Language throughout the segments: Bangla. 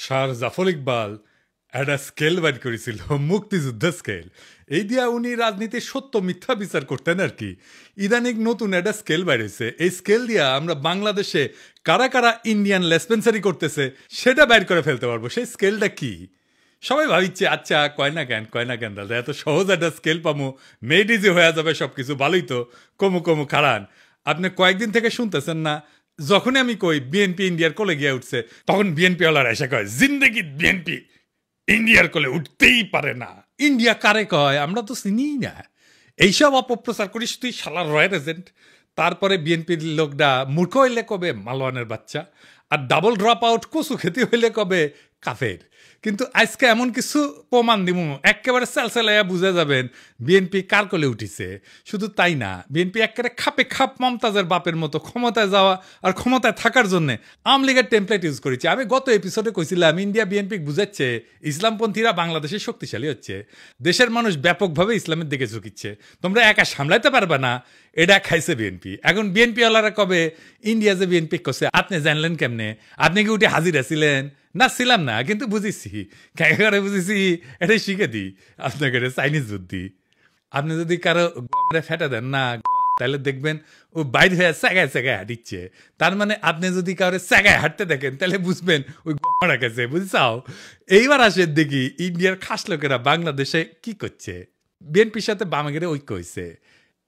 স্যার জাফর ইকবাল একটা স্কেল বাইর করেছিল, মুক্তিযুদ্ধ স্কেল। এই দিয়া উনি রাজনীতির সত্য মিথ্যা বিচার করতেন আর কি। ইদানিং নতুন একটা স্কেল বাইর হয়েছে। এই স্কেল দিয়া আমরা বাংলাদেশে কারা কারা ইন্ডিয়ান লেসপেন্সারি করতেছে সেটা বাইর করে ফেলতে পারবো। সেই স্কেলটা কি? সবাই ভাবিচ্ছে আচ্ছা কয় না কেন দাদা, এত সহজ একটা স্কেল পামো, মেড ইজি হয়ে যাবে সবকিছু, ভালোই তো। কমু কমু খারান, আপনি কয়েকদিন থেকে শুনতেছেন না, যখনই আমি কই বিএনপি ইন্ডিয়ার কোলে গিয়ে উঠছে, তখন বিএনপি ওয়ালারা এসে কয় জিন্দেগি বিএনপি ইন্ডিয়ার কোলে উঠতেই পারে না। ইন্ডিয়া কারে কয়? আমরা তো চিনি না। এইসব অপপ্রচার করিস তুই শালার রয়্যাল এজেন্ট। তারপরে বিএনপির লোকটা মূর্খ হইলে কবে মালওয়ানের বাচ্চা, আর ডাবল ড্রপ আউট কচু খেতে হইলে কবে কাফের। কিন্তু আজকে এমন কিছু প্রমাণ দিব একেবারে চালচালাইয়া বুঝে যাবেন বিএনপি কার কোলে উঠিছে। শুধু তাই না, বিএনপি একেবারে খাপে খাপ মমতাজের বাপের মতো ক্ষমতায় যাওয়া আর ক্ষমতায় থাকার জন্য আওয়ামী লীগের টেমপ্লেট ইউজ করেছে। আমি গত এপিসোডে কইছিলাম ইন্ডিয়া বিএনপি বুঝাচ্ছে ইসলামপন্থীরা বাংলাদেশে শক্তিশালী হচ্ছে, দেশের মানুষ ব্যাপকভাবে ইসলামের দিকে ঝুঁকিচ্ছে, তোমরা একা সামলাইতে পারবে না, এটা খাইছে বিএনপি। এখন বিএনপি ওয়ালারা কবে ইন্ডিয়া যে বিএনপি করছে আপনি জানলেন কেমনে? আপনি কি উঠে হাজির ছিলেন? না ছিলাম না, কিন্তু বুঝেছি। করে বুঝেছি এটাই শিখে দিই আপনাকে, চাইনিজ বুদ্ধি। আপনি যদি কারো ফেটে দেন না, তাহলে দেখবেন ও বাইরে হয়ে স্যাগায় স্যাগায় হাঁটিচ্ছে। তার মানে আপনি যদি কারো স্যাগায় হাঁটতে দেখেন তাহলে বুঝবেন ওই গড়া গেছে, বুঝছাও? এইবার আসেন দেখি ইন্ডিয়ার খাস লোকেরা বাংলাদেশে কি করছে। বিএনপির সাথে বামেগের ঐক্য হয়েছে,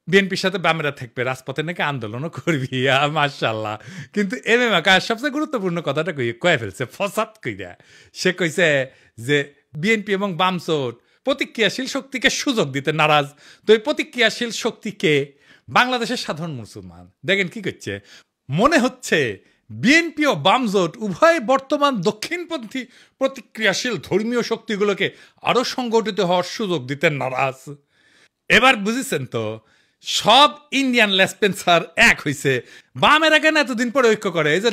বিএনপির সাথে বামেরা থাকবে, রাজপথে নাকি আন্দোলনও করবি, মাশাআল্লাহ। কিন্তু এম এম আকাশ সবচেয়ে গুরুত্বপূর্ণ কথাটা কয়ে ফেলছে ফসাদ কইরা। সে কইছে যে বিএনপি এবং বামসোট প্রতিক্রিয়াশীল শক্তিকে সুযোগ দিতে নারাজ। তো এই প্রতিক্রিয়াশীল শক্তিকে বাংলাদেশের সাধারণ মুসলমান দেখেন কি করছে। মনে হচ্ছে বিএনপি ও বামজোট উভয় বর্তমান দক্ষিণপন্থী প্রতিক্রিয়াশীল ধর্মীয় শক্তিগুলোকে আরো সংগঠিত হওয়ার সুযোগ দিতে নারাজ। এবার বুঝেছেন তো, সব ইন্ডিয়ান লেসপেন্সার এক হইছে। বামেরা কেন এতদিন পরে ঐক্য করে? এই যে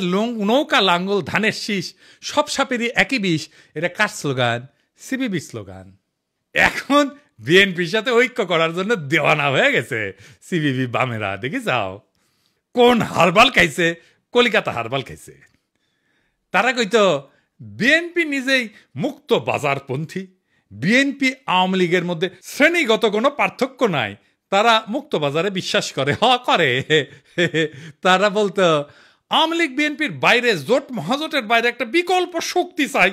নৌকা লাঙ্গল ধানের শীষ সব সাপেরই একই বিষ, এটা কার স্লোগান? CPB slogan. এখন বিএনপির সাথে ঐক্য করার জন্য দেওয়ানা হয়ে গেছে সিপিবি বামেরা। দেখি যাও কোন হারবাল খাইছে, কলিকাতা হারবাল খাইছে। তারা কইতো বিএনপি নিজেই মুক্ত বাজারপন্থী, বিএনপি আওয়ামী লীগের মধ্যে শ্রেণীগত কোনো পার্থক্য নাই, তারা মুক্ত বাজারে বিশ্বাস করে। করে তারা বলতো আওয়ামী লীগ বিএনপির বাইরে, জোট মহাজোটের বাইরে একটা বিকল্প শক্তি চাই।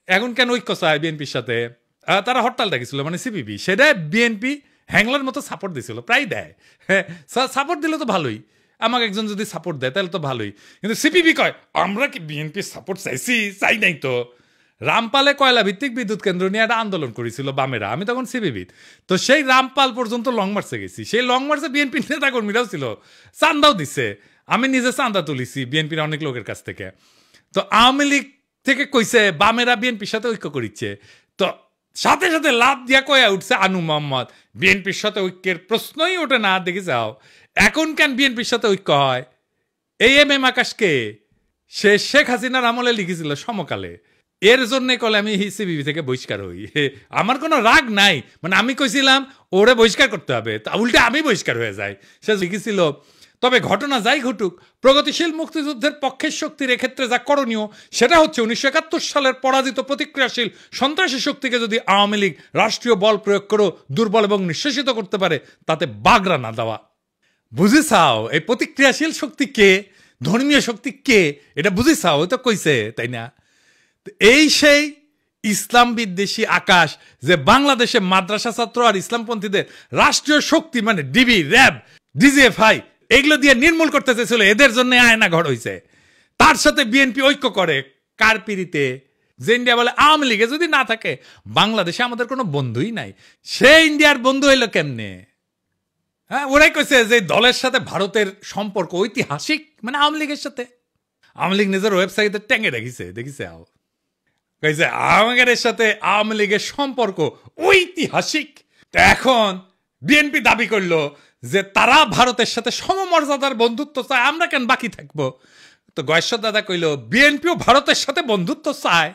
এখন কেন ঐক্য চায় বিএনপির সাথে? তারা হরতাল ডাকিছিল, মানে সিপিবি, সেটা বিএনপি হ্যাংলার মতো সাপোর্ট দিছিল, প্রায় দেয়। সাপোর্ট দিলে তো ভালোই, আমাকে একজন যদি সাপোর্ট দেয় তাহলে তো ভালোই। কিন্তু সিপিবি কয় আমরা কি বিএনপির সাপোর্ট চাইছি? চাই নাই তো। রামপালে কয়লা ভিত্তিক বিদ্যুৎ কেন্দ্র নিয়ে একটা আন্দোলন করেছিল বামেরা, আমি তখন সিপিবির। তো সেই রামপাল পর্যন্ত লং মার্চে গেছি। সেই লং মার্চে বিএনপির নেতা কর্মীরাও ছিল, চান্দাও দিচ্ছে, আমি নিজে চান্দা তুলিছি বিএনপির অনেক লোকের কাছ থেকে। তো আওয়ামী লীগ থেকে কইছে বামেরা বিএনপির সাথে ঐক্য করিচ্ছে, তো সাথে সাথে লাভ দিয়া কয়া উঠছে আনু মোহাম্মদ বিএনপির সাথে ঐক্যের প্রশ্নই ওঠে না। দেখে যাও এখন কেন বিএনপির সাথে ঐক্য হয়? এই এম এম আকাশকে সে শেখ হাসিনার আমলে লিখেছিল সমকালে, এর জন্য কলে আমি সিপিবি থেকে বহিষ্কার হই। আমার কোনো রাগ নাই, মানে আমি কইছিলাম ওরে বহিষ্কার করতে হবে, তা উল্টে আমি বহিষ্কার হয়ে যাই। সে লিখেছিল তবে ঘটনা যাই ঘটুক, প্রগতিশীল মুক্তিযুদ্ধের পক্ষের শক্তির এক্ষেত্রে যা করণীয় সেটা হচ্ছে 1971 সালের পরাজিত প্রতিক্রিয়াশীল সন্ত্রাসী শক্তিকে যদি আওয়ামী লীগ রাষ্ট্রীয় বল প্রয়োগ করে দুর্বল এবং নিঃশেষিত করতে পারে, তাতে বাগড়া না দেওয়া। বুঝেছাও এই প্রতিক্রিয়াশীল শক্তি কে, ধর্মীয় শক্তি কে, এটা বুঝেছাও? ওই তো কইছে, তাই না? এই সেই ইসলাম বিদ্বেষী আকাশ যে বাংলাদেশে মাদ্রাসা ছাত্র আর ইসলামপন্থীদের রাষ্ট্রীয় শক্তি মানে ডিবি, র্যাব, ডিজিএফআই এগুলো দিয়ে নির্মূল করতে চেয়েছিল, এদের জন্য আয়না ঘর হয়েছে। তার সাথে বিএনপি ঐক্য করে কার পিড়িতে? যে ইন্ডিয়া বলে আওয়ামী লীগে যদি না থাকে বাংলাদেশে আমাদের কোনো বন্ধুই নাই। সে ইন্ডিয়ার বন্ধু হইলো কেমনে? হ্যাঁ, ওরাই কইছে যে দলের সাথে ভারতের সম্পর্ক ঐতিহাসিক, মানে আওয়ামী লীগের সাথে। আওয়ামী লীগ নিজের ওয়েবসাইটে ট্যাঙ্গে রেখেছে, দেখিছে আও কইছে আমাদের সাথে আওয়ামী লীগের সম্পর্ক ঐতিহাসিক। এখন বিএনপি দাবি করলো যে তারা ভারতের সাথে সমমর্যাদার বন্ধুত্ব চায়, আমরা কেন বাকি থাকবো? তো গয়েশ্বর দাদা কইল বিএনপিও ভারতের সাথে বন্ধুত্ব চায়।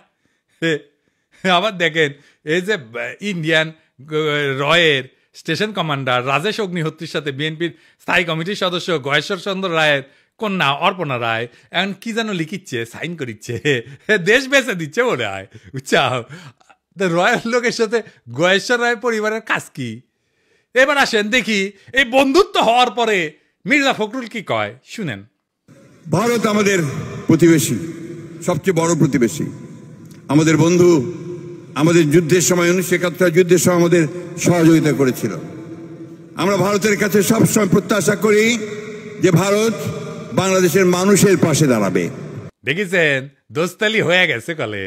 আবার দেখেন এই যে ইন্ডিয়ান রয়ের স্টেশন কমান্ডার রাজেশ অগ্নিহোত্রীর সাথে বিএনপির স্থায়ী কমিটির সদস্য গয়েশ্বর চন্দ্র রায়ের কন্যা অর্পণা রায় এখন কি যেন লিখিচ্ছে, সাইন করিচ্ছে, দেশ বেঁচে দিচ্ছে মনে হয়, বুঝছাও। রয়্যাল লোকের সাথে গয়েশ্বর রায় পরিবারের কাজ কি? এবার আসেন দেখি এই বন্ধুত্ব হওয়ার পরে মির্জা ফখরুল কি কয়, শুনেন। ভারত আমাদের প্রতিবেশী, সবচেয়ে বড় প্রতিবেশী, আমাদের বন্ধু। আমাদের যুদ্ধের সময় 1971 যুদ্ধের সময় আমাদের সহযোগিতা করেছিল। আমরা ভারতের কাছে সবসময় প্রত্যাশা করি যে ভারত বাংলাদেশের মানুষের পাশে দাঁড়াবে। দেখেছেন দোস্তালি হয়ে গেছে কলে।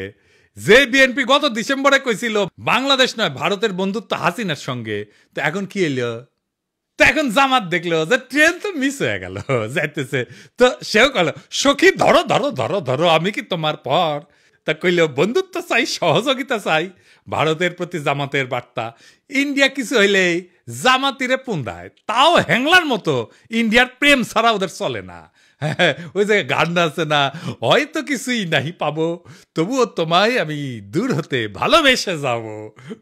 যে বিএনপি গত ডিসেম্বরে কইছিল বাংলাদেশ নয় ভারতের বন্ধুত্ব হাসিনার সঙ্গে, তো এখন কি এলো? তো এখন জামাত দেখলো যে ট্রেন তো মিস হয়ে গেল, যাইতেছে, তো সেও কল সখী ধরো ধরো ধরো ধরো আমি কি তোমার পর। তা কইল বন্ধুত্ব চাই, সহযোগিতা চাই। ভারতের প্রতি জামাতের বার্তা। ইন্ডিয়া কিছু হইলেই জামাতিরে পুন্দায়, তাও হ্যাংলার মতো। ইন্ডিয়ার প্রেম ছাড়া ওদের চলে না। ওই যে গান আছে না, হয়তো কিছুই নাহি পাবো তবুও তোমায় আমি দূর হতে ভালোবেসে যাবো।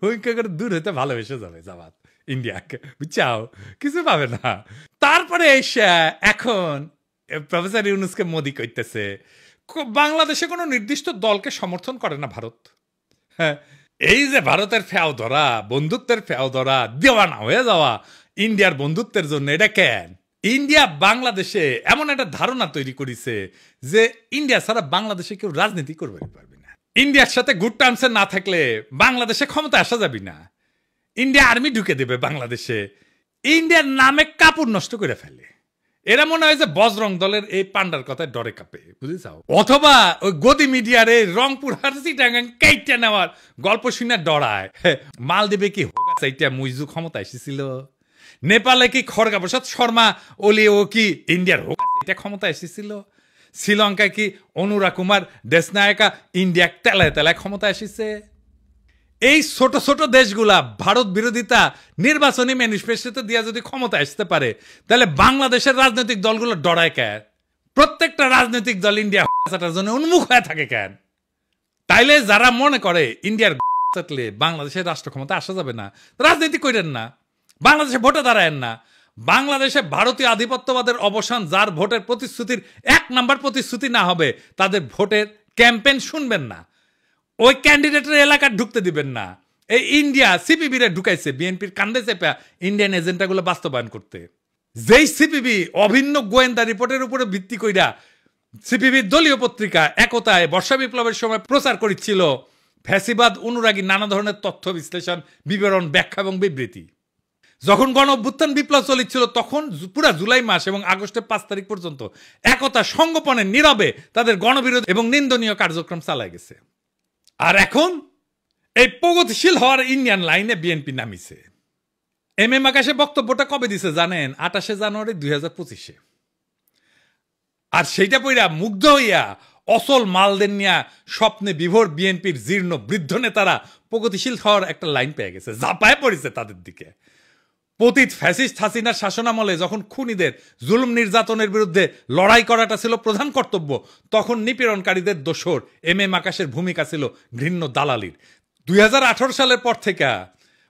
ওই করে দূর হতে ভালোবেসে যাবে জামাত ইন্ডিয়াকে, বুঝছাও, কিছু পাবে না। তারপরে এসে এখন প্রফেসর ইউনুসকে মোদি কইতেছে বাংলাদেশে কোনো নির্দিষ্ট দলকে সমর্থন করে না ভারত। হ্যাঁ, এই যে ভারতের ফেও ধরা, বন্ধুত্বের ফেও ধরা, দেওয়ানা হয়ে যাওয়া ইন্ডিয়ার বন্ধুত্বের জন্য, এটা কেন? ইন্ডিয়া বাংলাদেশে এমন একটা ধারণা তৈরি করেছে যে ইন্ডিয়া ছাড়া বাংলাদেশে কেউ রাজনীতি করবে পারবে না। ইন্ডিয়ার সাথে গুড টার্মসে না থাকলে বাংলাদেশে ক্ষমতা আসা যাবে না। ইন্ডিয়া আর্মি ঢুকে দেবে বাংলাদেশে, ইন্ডিয়ার নামে কাপড় নষ্ট করে ফেলে। এরা মনে হয় যে বজরং দলের এই পান্ডার কথায় ডরে কাঁপে, বুঝেছাও। অথবা ওই গদি মিডিয়ার এই রংপুর হারসিটাঙ্গাং কেইটা নেওয়ার গল্প শুনে ডরায়। মালদ্বীপে কি হোগাসাইটা মুইজু ক্ষমতা এসেছিল? নেপালে কি খড়গা প্রসাদ শর্মা ওলি ও কি ইন্ডিয়ার হোগাসাইটা ক্ষমতা এসেছিল? শ্রীলঙ্কায় কি অনুরা কুমার দেশনায়কা ইন্ডিয়া তেলায় তেলায় ক্ষমতা এসেছে? এই ছোট ছোট দেশগুলা ভারত বিরোধিতা নির্বাচনী ম্যানিফেস্টোতে দিয়ে যদি ক্ষমতা আসতে পারে, তাহলে বাংলাদেশের রাজনৈতিক দলগুলো ডরায় কেন? প্রত্যেকটা রাজনৈতিক দল ইন্ডিয়া চাটার জন্য উন্মুখ হয়ে থাকে কেন? তাইলে যারা মনে করে ইন্ডিয়ার চাটলে বাংলাদেশের রাষ্ট্র ক্ষমতা আসা যাবে না, রাজনীতি করেন না, বাংলাদেশে ভোটে দাঁড়ায়েন না। বাংলাদেশে ভারতীয় আধিপত্যবাদের অবসান যার ভোটের প্রতিশ্রুতির 1 নাম্বার প্রতিশ্রুতি না হবে, তাদের ভোটের ক্যাম্পেইন শুনবেন না, ওই ক্যান্ডিডেটের এলাকা ঢুকতে দিবেন না। এই ইন্ডিয়া সিপিবিরে ঢুকাইছে বিএনপির কান্দে চেপা ইন্ডিয়ান এজেন্ডাগুলো বাস্তবায়ন করতে। যেই সিপিবি অভিন্ন গোয়েন্দা রিপোর্টের উপরে ভিত্তি কইরা সিপিবির দলীয় পত্রিকা একতায় বর্ষা বিপ্লবের সময় প্রচার করেছিল ফ্যাসিবাদ অনুরাগী নানা ধরনের তথ্য বিশ্লেষণ, বিবরণ, ব্যাখ্যা এবং বিবৃতি। যখন গণ অভ্যুত্থান বিপ্লব চলেছিল তখন পুরা জুলাই মাস এবং আগস্টের 5 তারিখ পর্যন্ত একতা সংগোপনে নীরবে তাদের গণবিরোধী এবং নিন্দনীয় কার্যক্রম চালায় গেছে। আর এখন এই প্রগতিশীল হওয়ার ইন্ডিয়ান লাইনে বিএনপি নামিছে। এম আকাশে বক্তব্যটা কবে দিছে জানেন? 28 জানুয়ারি 2025। আর সেইটা পইরা মুগ্ধ হইয়া অসল মালদের নিয়া স্বপ্নে বিভোর বিএনপির জীর্ণ বৃদ্ধ নেতারা প্রগতিশীল হওয়ার একটা লাইন পেয়ে গেছে, ঝাঁপায় পড়েছে তাদের দিকে। পতিত ফ্যাসিস্ট হাসিনার শাসনামলে যখন খুনিদের জুলুম নির্যাতনের বিরুদ্ধে লড়াই করাটা ছিল প্রধান কর্তব্য, তখন নিপীড়নকারীদের দোসর এম আকাশের ভূমিকা ছিল ঘৃণ্য দালালির। 2018 সালের পর থেকে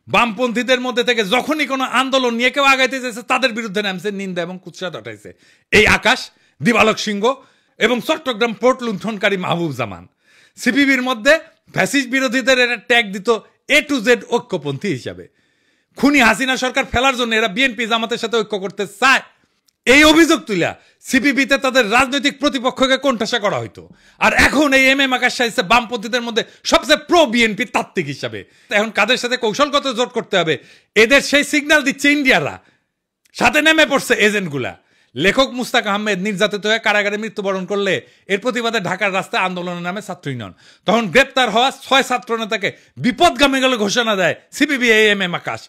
বামপন্থীদের মধ্যে থেকে যখনই কোনো আন্দোলন নিয়ে কেউ আগাইতে চেয়েছে তাদের বিরুদ্ধে নামছে, নিন্দা এবং কুৎসা উঠাইছে এই আকাশ, দিবালক সিংহ এবং চট্টগ্রাম পোর্ট লুণ্ঠনকারী মাহবুব জামান। সিপিবির মধ্যে ফ্যাসিস্ট বিরোধীদের এটা ট্যাগ দিত A to Z ঐক্যপন্থী হিসাবে। খুনি হাসিনা সরকার ফেলার জন্য এরা বিএনপি জামাতের সাথে ঐক্য করতে চায়, এই অভিযোগ তুলিয়া সিপিবিতে তাদের রাজনৈতিক প্রতিপক্ষকে কোণঠাসা করা হইতো। আর এখন এই এম আকাশ সাইছে বামপন্থীদের মধ্যে সবচেয়ে প্রো বিএনপি তাত্ত্বিক হিসাবে। এখন কাদের সাথে কৌশলগত জোট করতে হবে, এদের সেই সিগন্যাল দিচ্ছে ইন্ডিয়ারা, সাথে নেমে পড়ছে এজেন্টগুলা। লেখক মুস্তাক আহমেদ নির্যাতিত হয়ে কারাগারে মৃত্যুবরণ করলে এর প্রতিবাদে ঢাকার রাস্তায় আন্দোলনের নামে ছাত্র ইউনিয়ন। তখন গ্রেপ্তার হওয়া 6 ছাত্র নেতাকে বিপদগামী বলে ঘোষণা দেয় সিপিবি এম আকাশ।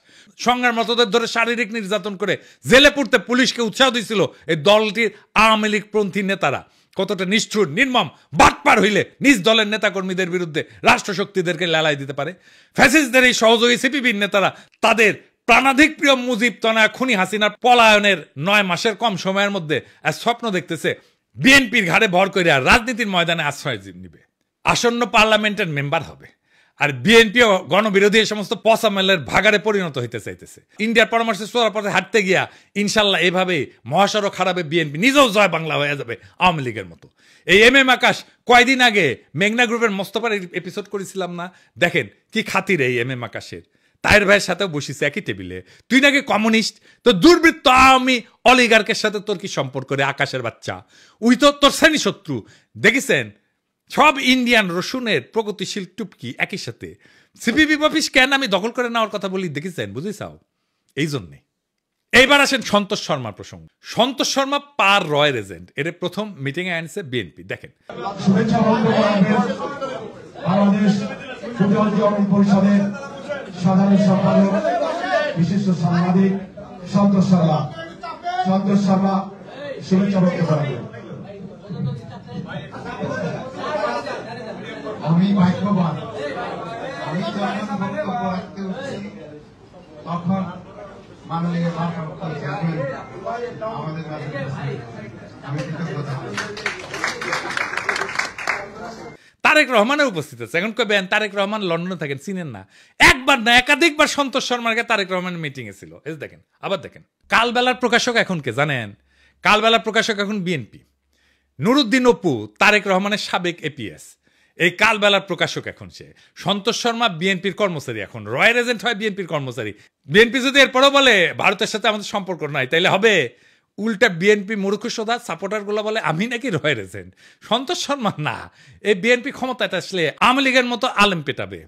সংগ্রাম মতদের ধরে শারীরিক নির্যাতন করে জেলে পুরতে পুলিশকে উৎসাহ দিয়েছিল এই দলটির আওয়ামী লীগ পন্থী নেতারা। কতটা নিষ্ঠুর নির্মম বাটপার হইলে নিজ দলের নেতাকর্মীদের বিরুদ্ধে রাষ্ট্রশক্তিদেরকে লেলাই দিতে পারে। ফ্যাসিস্টদের এই সহযোগী সিপিবির নেতারা তাদের প্রাণাধিক প্রিয় মুজিব তনয়া খুনি হাসিনার পলায়নের 9 মাসের কম সময়ের মধ্যে স্বপ্ন দেখতেছে বিএনপির ঘাড়ে ভর করে রাজনীতির ময়দানে আশ্রয় নিবে, আসন্ন পার্লামেন্টের মেম্বার হবে। আর বিএনপিও গণবিরোধী এই সমস্ত পচামেলের ভাগারে পরিণত হইতে চাইতেছে। ইন্ডিয়ার পরামর্শে চলার পথে হাঁটতে গিয়া ইনশাল্লাহ এভাবে মহাসড়ক খারাপে বিএনপি নিজেও জয় বাংলা হয়ে যাবে আওয়ামী লীগের মতো। এই এম আকাশ কয়দিন আগে মেঘনা গ্রুপের মোস্তফার এপিসোড করেছিলাম না, দেখেন কি খাতির এই এম আকাশের। তাইর ভাইয়ের সাথেও বসিছে একই টেবিলে, তুই নাকি কমিউনিস্ট, তো দুর্বৃত্ত আমি অলিগার্কের সাথে তোর কি সম্পর্ক রে আকাশের বাচ্চা, উই তো তোর শ্রেণী শত্রু। দেখেছেন সব ইন্ডিয়ান রসুনের প্রগতিশীল টুপকি একই সাথে। সিপিবি অফিস কেন আমি দখল করে নেওয়ার কথা বলি দেখেছেন, বুঝেছাও? এই জন্যে। এইবার আসেন সন্তোষ শর্মার প্রসঙ্গ। সন্তোষ শর্মা পার রয়ের এজেন্ট, এর প্রথম মিটিং এ আনছে বিএনপি। দেখেন পরিষদের সাধারণ সম্পাদক বিশিষ্ট সাংবাদিক সন্তোষ শর্মা, শুভেচ্ছা বক্তব্য রাখবেন। আমি ভাগ্যবান, আমি যখন বক্তব্য রাখতে উঠছি তখন মাননীয় ভারপ্রাপ্ত চেয়ারম্যান আমাদের কাছে আমি কৃতজ্ঞতা। তারেক রহমানের উপস্থিত আছে। এখন কবেন তারেক রহমান লন্ডনে থাকেন, চিনেন না? একবার না একাধিকবার সন্তোষ শর্মাকে তারেক রহমানের মিটিং এ ছিল। এই দেখেন, আবার দেখেন। কালবেলার প্রকাশক এখন কে জানেন? কালবেলার প্রকাশক এখন বিএনপি। নুরুদ্দিন অপু তারেক রহমানের সাবেক এপিএস, এই কালবেলার প্রকাশক এখন সে। সন্তোষ শর্মা বিএনপির কর্মচারী, এখন রয়্যাল এজেন্ট হয় বিএনপির কর্মচারী। বিএনপি যদি এরপরও বলে ভারতের সাথে আমাদের সম্পর্ক নাই, তাইলে হবে উল্টা বিএনপি মূর্খসোদা সাপোর্টার গুলো বলে আমি নাকি রয়্যাল এজেন্ট। সন্তোষ শর্মা না, এই বিএনপি ক্ষমতায় আসলে আওয়ামী লীগের মতো আলেম পেটাবে।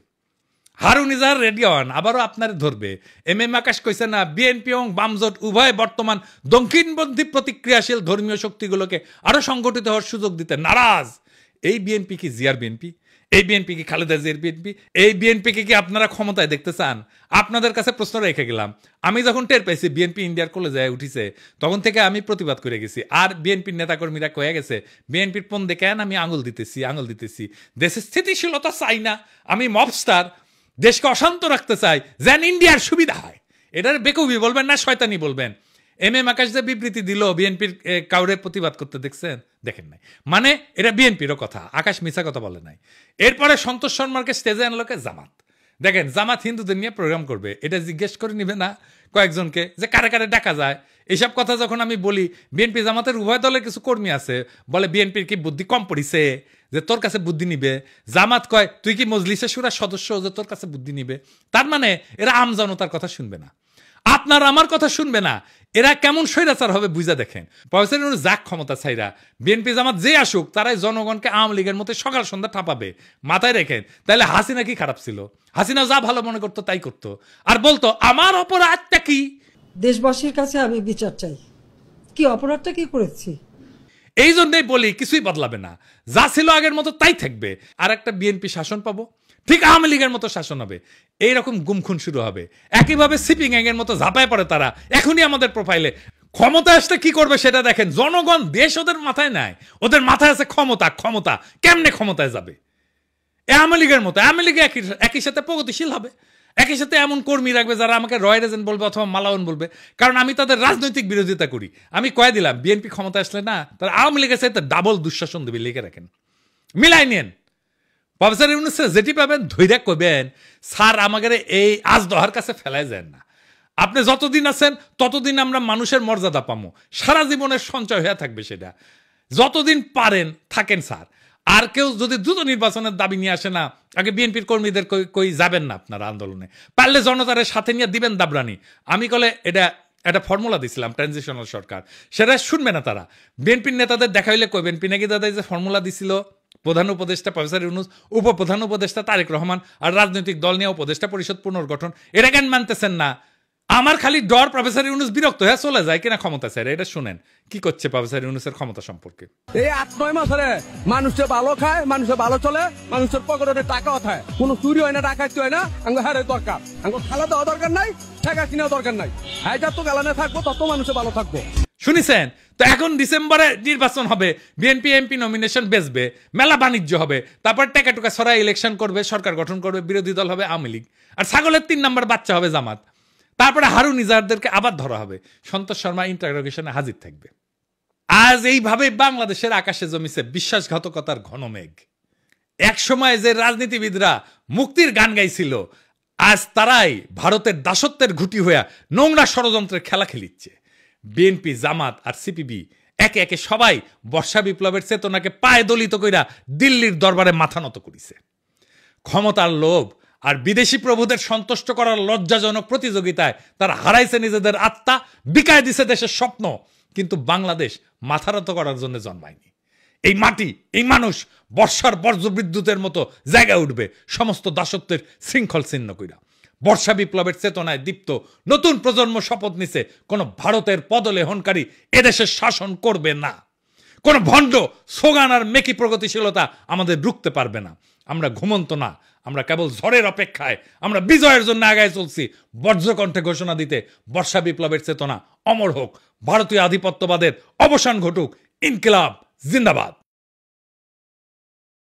হারুন ইজাহার রেডিওয়ান আবারও আপনার ধরবে। এম আকাশ কইছে না বিএনপি এবং বামজোট উভয় বর্তমান দক্ষিণপন্থী প্রতিক্রিয়াশীল ধর্মীয় শক্তিগুলোকে আরো সংগঠিত হওয়ার সুযোগ দিতে নারাজ। এই বিএনপি কি জিয়ার বিএনপি? এই বিএনপি কি খালেদা জিয়ার বিএনপি? এই বিএনপিকে কি আপনারা ক্ষমতায় দেখতে চান? আপনাদের কাছে প্রশ্ন রেখে গেলাম। আমি যখন টের পাইছি বিএনপি ইন্ডিয়ার কলেজে উঠিছে, তখন থেকে আমি প্রতিবাদ করে গেছি। আর বিএনপির নেতাকর্মীরা কয়ে গেছে বিএনপির পণ দেখেন আমি আঙুল দিতেছি। দেশে স্থিতিশীলতা চাই না, আমি মবস্টার, দেশকে অশান্ত রাখতে চাই যেন ইন্ডিয়ার সুবিধা হয়। এটার বেকুবি বলবেন না শয়তানি বলবেন। এম আকাশ যে বিবৃতি দিল বিএনপির কাউরে প্রতিবাদ করতে দেখছেন? দেখেন নাই। মানে এটা বিএনপিরও কথা, আকাশ মিছা কথা বলে নাই। এরপরে সন্তোষ শর্মাকে স্টেজে আনলোকে জামাত। দেখেন জামাত হিন্দুদের নিয়ে প্রোগ্রাম করবে, এটা জিজ্ঞেস করে নিবে না কয়েকজনকে যে কারে কারে ডাকা যায়? এইসব কথা যখন আমি বলি, বিএনপি জামাতের উভয় দলের কিছু কর্মী আছে বলে বিএনপির কি বুদ্ধি কম পড়িছে যে তোর কাছে বুদ্ধি নিবে? জামাত কয় তুই কি মজলিসে শুরার সদস্য যে তোর কাছে বুদ্ধি নিবে? তার মানে এরা আম জনতার কথা শুনবে না, আপনার আমার কথা শুনবে না। এরা কেমন স্বৈরাচার হবে বুঝা দেখেন। প্রফেসর যাক ক্ষমতা ছাইরা বিএনপি জামাত যে আসুক তারাই জনগণকে আওয়ামী লীগের মতো সকাল সন্ধ্যা ঠাপাবে। মাথায় রেখেন। তাহলে হাসিনা কি খারাপ ছিল? হাসিনা যা ভালো মনে করতো তাই করতো, আর বলতো আমার অপরাধটা কি? দেশবাসীর কাছে আমি বিচার চাই, কি অপরাধটা কি করেছি। এই জন্যই বলি কিছুই বদলাবে না, যা ছিল আগের মতো তাই থাকবে। আর একটা বিএনপি শাসন পাবো, ঠিক আওয়ামী লীগের মতো শাসন হবে। এইরকম গুমখুন শুরু হবে। একইভাবে সিপিং এর মতো ঝাঁপায় পড়ে তারা এখনই আমাদের প্রোফাইলে। ক্ষমতা আসতে কি করবে সেটা দেখেন। জনগণ দেশ ওদের মাথায় নাই, ওদের মাথায় আছে ক্ষমতা। কেমনে ক্ষমতায় যাবে? আওয়ামী লীগের মতো। আওয়ামী লীগ একই সাথে প্রগতিশীল হবে, একই সাথে এমন কর্মী রাখবে যারা আমাকে রয়্যাল এজেন্ট বলবে অথবা মালাউন বলবে, কারণ আমি তাদের রাজনৈতিক বিরোধিতা করি। আমি কয়ে দিলাম বিএনপি ক্ষমতা আসলে না, তারা আওয়ামী লীগের সাথে ডাবল দুঃশাসন দেবে। লিখে রাখেন, মিলাই নিয়েন। প্রফেসর ইউনূস যেটি পাবেন ধৈর্য করবেন, স্যার আমাদের এই আজ দহার কাছে ফেলাই যায় না। আপনি যতদিন আছেন ততদিন আমরা মানুষের মর্যাদা পাবো, সারা জীবনের সঞ্চয় হয়ে থাকবে সেটা। যতদিন পারেন থাকেন স্যার। আর কেউ যদি দ্রুত নির্বাচনের দাবি নিয়ে আসে না, আগে বিএনপির কর্মীদের কই যাবেন না আপনারা আন্দোলনে, পারলে জনতারের সাথে নিয়ে দিবেন দাবরানি। আমি কলে এটা একটা ফর্মুলা দিছিলাম ট্রানজিশনাল সরকার, সেটা শুনবে না তারা। বিএনপির নেতাদের দেখা হইলে কইবেন পিনাকি দাদা যে ফর্মুলা দিছিল প্রধান উপদেষ্টা প্রফেসর ইউনূস, উপপ্রধান উপদেষ্টা তারেক রহমান, আর রাজনৈতিক দল নিয়ে উপদেষ্টা পরিষদ পুনর্গঠন, এটা কেন মানতেছেন না? আমার খালি ডর প্রফেসর ইউনূস বিরক্ত হয়ে চলে যায় কিনা ক্ষমতা স্যার। এটা শুনেন কি করছে প্রফেসর ইউনূসের ক্ষমতা সম্পর্কে। এই 8-9 মাসে মানুষে ভালো খায়, মানুষে ভালো চলে, মানুষের পকেটে টাকা ওঠায়, কোনো চুরি হয় না, ডাকাতি হয় না। আঙ্গ হারে দরকার, আঙ্গ খালা দেওয়া দরকার নাই, টাকা কিনা দরকার নাই। হাইটার তো গালানে থাকবো, তত মানুষে ভালো থাকবো। শুনিছেন তো? এখন ডিসেম্বরে নির্বাচন হবে, বিএনপি এমপি নমিনেশন বেচবে, মেলা বাণিজ্য হবে, তারপর টাকা টুকা ছড়াই ইলেকশন করবে, সরকার গঠন করবে, বিরোধী দল হবে আওয়ামী লীগ, আর ছাগলের 3 নম্বর বাচ্চা হবে জামাত। তারপরে হারুন ইজাহারদেরকে আবার ধরা হবে, সন্তোষ শর্মা ইন্টারোগেশনে হাজির থাকবে। আজ এইভাবে বাংলাদেশের আকাশে জমিছে বিশ্বাসঘাতকতার ঘন মেঘ। এক সময় যে রাজনীতিবিদরা মুক্তির গান গাইছিল, আজ তারাই ভারতের দাসত্বের ঘুঁটি হইয়া নোংরা ষড়যন্ত্রের খেলা খেলিচ্ছে। বিএনপি, জামাত আর সিপিবি একে একে সবাই বর্ষা বিপ্লবের চেতনাকে পায়ে দলিত কইরা দিল্লির দরবারে মাথা নত করিছে। ক্ষমতার লোভ আর বিদেশি প্রভুদের সন্তুষ্ট করার লজ্জাজনক প্রতিযোগিতায় তারা হারাইছে নিজেদের আত্মা, বিকায় দিছে দেশের স্বপ্ন। কিন্তু বাংলাদেশ মাথারত করার জন্য জন্মায়নি। এই মাটি, এই মানুষ বর্ষার বজ্রবিদ্যুতের মতো জায়গায় উঠবে সমস্ত দাসত্বের শৃঙ্খল ছিন্ন কইরা। বর্ষা বিপ্লবের চেতনায় দীপ্ত নতুন প্রজন্ম শপথ নিছে, কোন ভারতের পদলেহনকারী এদেশের শাসন করবে না। কোন ভণ্ড স্লোগান আর মেকি প্রগতিশীলতা আমাদের রুখতে পারবে না। আমরা ঘুমন্ত না, আমরা কেবল ঝড়ের অপেক্ষায়। আমরা বিজয়ের জন্য আগায় চলছি, বজ্রকণ্ঠে ঘোষণা দিতে বর্ষা বিপ্লবের চেতনা অমর হোক, ভারতীয় আধিপত্যবাদের অবসান ঘটুক, ইনকিলাব জিন্দাবাদ।